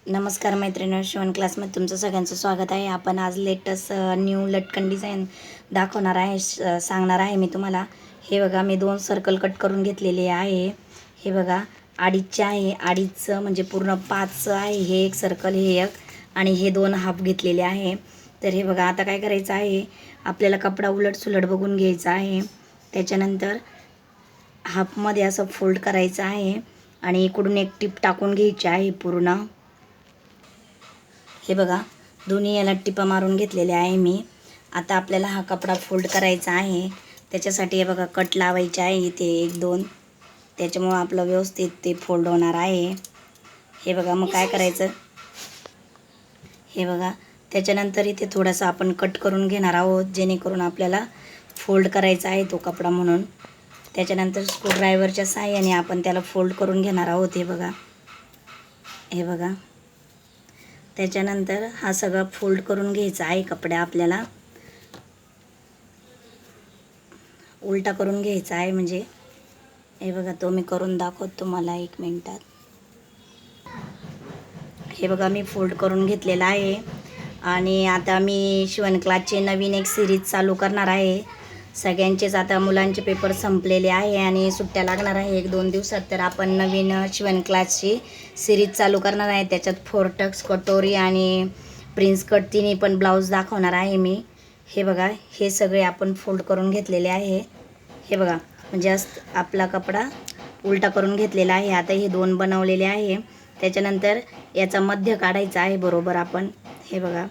नमस्कार मैत्रिणी, शिवण क्लासमध्ये तुमचं सगळ्यांचं स्वागत आहे. आपण आज लेटेस्ट न्यू लटकन डिझाईन दाखवणार आहे, सांगणार आहे मी तुम्हाला. हे बघा, मी 2 सर्कल कट करून घेतलेले आहे. हे बघा, अडीचचे आहे. अडीचचं म्हणजे पूर्ण 5 आहे. हे एक सर्कल, हे एक, आणि हे 2 हाफ घेतलेले आहे. तर हे बघा, आता काय करायचं आहे, आपल्याला कपडा उलट सुलट बघून घ्यायचा आहे. त्याच्यानंतर हाफमध्ये असं फोल्ड करायचं आहे आणि इकडून एक टिप टाकून घ्यायची आहे पूर्ण. हे बघा, दोन्ही याला टिपा मारून घेतलेल्या आहे मी. आता आपल्याला हा कपडा फोल्ड करायचा आहे. त्याच्यासाठी हे बघा, कट लावायचे आहे इथे 1-2. त्याच्यामुळं आपलं व्यवस्थित ते फोल्ड होणार आहे. हे बघा, मग काय करायचं, हे बघा, त्याच्यानंतर इथे थोडासा आपण कट करून घेणार आहोत, जेणेकरून आपल्याला फोल्ड करायचा आहे तो कपडा म्हणून. त्याच्यानंतर स्क्रूड्रायव्हरच्या साहाय्याने आपण त्याला फोल्ड करून घेणार आहोत. हे बघा, हे बघा, त्याच्यानंतर हा सगळा फोल्ड करून घ्यायचा आहे कपडा. आपल्याला उलटा करून घ्यायचा आहे. म्हणजे हे बघा, तो मी करून दाखवतो तुम्हाला 1 मिनिटात. हे बघा, मी फोल्ड करून घेतलेला आहे. आणि आता मी शिवण क्लासचे नवीन एक सिरीज चालू करणार आहे. सगळ्यांचेच आता मुलांचे पेपर संपलेले आहे आणि सुट्ट्या लागणार आहे 1-2 दिवसात. तर आपण नवीन शिवण क्लासची सिरीज चालू करणार आहे. त्याच्यात 4 टक्स, कटोरी आणि प्रिन्स कट तिन्ही पण ब्लाऊज दाखवणार आहे मी. हे बघा, हे सगळे आपण फोल्ड करून घेतलेले आहे. हे बघा, म्हणजे आपला कपडा उलटा करून घेतलेला आहे. आता हे 2 बनवलेले आहे. त्याच्यानंतर याचा मध्य काढायचा आहे बरोबर आपण. हे बघा,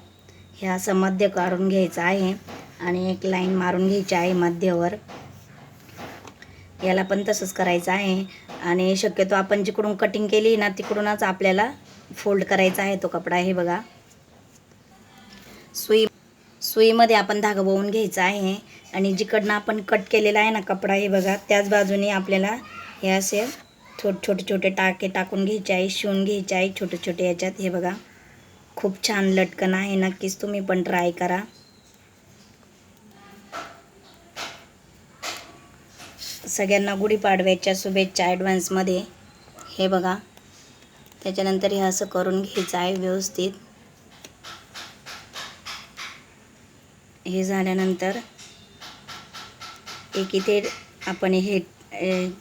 हे असं मध्य काढून घ्यायचं आहे आणि एक लाईन मारून घ्यायची आहे मध्यावर. याला पण तसंच करायचं आहे. आणि शक्यतो आपण जिकडून कटिंग केली ना, तिकडूनच आपल्याला फोल्ड करायचा आहे तो कपडा. हे बघा, सुईमध्ये आपण धागा वळून घ्यायचा आहे आणि जिकडनं आपण कट केलेला आहे ना कपडा, हे बघा, त्याच बाजूने आपल्याला हे असे छोटे टाके टाकून घ्यायचे आहे, शिवून घ्यायचे आहे छोटे छोटे याच्यात. हे बघा, खूप छान लटकन आहे. नक्कीच तुम्ही पण ट्राय करा. सगळ्यांना गुढीपाडव्याच्या शुभेच्छा ॲडव्हान्समध्ये. हे बघा, त्याच्यानंतर हे असं करून घ्यायचं आहे व्यवस्थित. हे झाल्यानंतर एक इथे आपण हे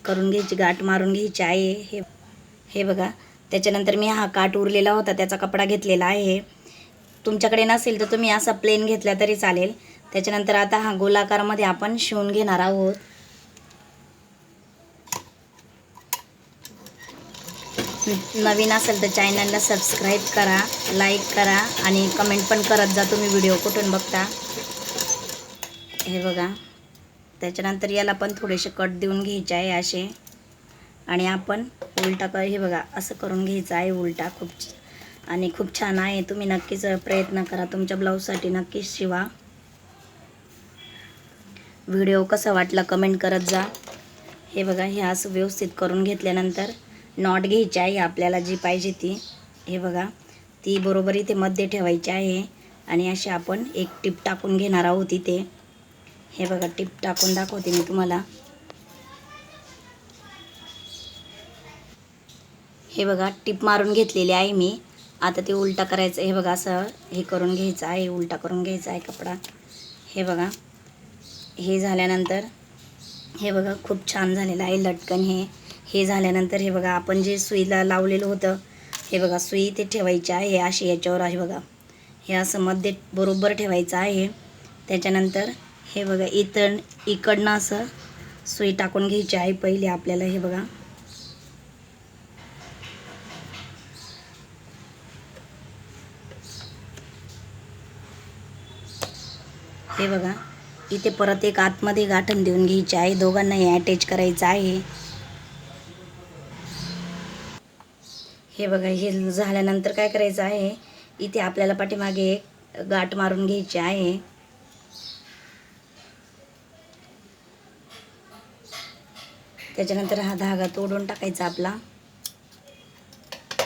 करून घ्यायची, गाठ मारून घ्यायची आहे. हे बघा, त्याच्यानंतर मी हा काठ उरलेला होता त्याचा कपडा घेतलेला आहे. तुमच्याकडे नसेल तर तुम्ही असा प्लेन घेतला तरी चालेल. त्याच्यानंतर आता हा गोलाकारमध्ये आपण शिवून घेणार आहोत. नवीन असेल तर चॅनलला सबस्क्राईब करा, लाईक करा आणि कमेंट पण करत जा तुम्ही व्हिडिओ कुठून बघता. हे बघा, त्याच्यानंतर याला पण थोडेसे कट देऊन घ्यायचे आहे असे. आणि आपण उलटा हे बघा, असं करून घ्यायचं आहे उलटा. खूप छान आहे. तुम्ही नक्कीच प्रयत्न करा, तुमच्या ब्लाऊजसाठी नक्कीच शिवा. व्हिडिओ कसा वाटला कमेंट करत जा. हे बघा, हे असं व्यवस्थित करून घेतल्यानंतर नॉट घ्यायची आहे आपल्याला जी पाहिजे ती. हे बघा, ती बरोबर इथे मध्ये ठेवायची आहे आणि अशी आपण एक टिप टाकून घेणार आहोत इथे. हे बघा, टिप टाकून दाखवते मी तुम्हाला. हे बघा, टिप मारून घेतलेली आहे मी. आता ते उलटा करायचं. हे बघा, असं हे करून घ्यायचं आहे, उलटा करून घ्यायचा आहे कपडा. हे बघा, हे झाल्यानंतर हे बघा, खूप छान झालेलं आहे लटकन हे झाल्यानंतर हे बघा, आपण जे सुईला लावलेलं होतं, हे बघा, सुई ते ठेवायची आहे अशी याच्यावर आहे बघा. हे असं मध्ये बरोबर ठेवायचं आहे. त्याच्यानंतर हे बघा, इकडनं असं सुई टाकून घ्यायची आहे पहिले आपल्याला. हे बघा, हे बघा, इथे परत एक आतमध्ये गाठण देऊन घ्यायची आहे. दोघांनाही अटॅच करायचं आहे. हे बघा, हे झाल्यानंतर काय करायचं आहे, इथे आपल्याला पाठीमागे एक गाठ मारून घ्यायची आहे. त्याच्यानंतर हा धागा तोडून टाकायचा आपला.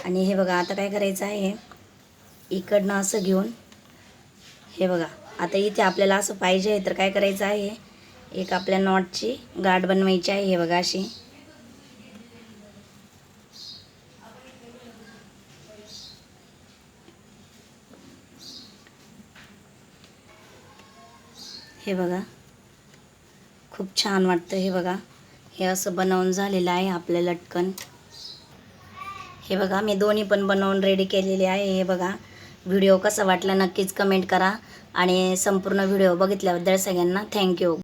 आणि हे बघा, आता काय करायचं आहे, इकडनं असं घेऊन, हे बघा, आता इथे आपल्याला असं पाहिजे आहे तर काय करायचं आहे, एक आपल्या नॉटची गाठ बनवायची आहे. हे बघा, अशी. हे बघा, खूप छान वाटतं. हे बघा, हे असं बनवून झालेलं आहे आपलं लटकन. हे बघा, मी दोन्ही पण बनवून रेडी केलेले आहे. हे बघा, व्हिडिओ कसा वाटला नक्कीच कमेंट करा आणि संपूर्ण व्हिडिओ बघितल्याबद्दल सगळ्यांना थँक्यू.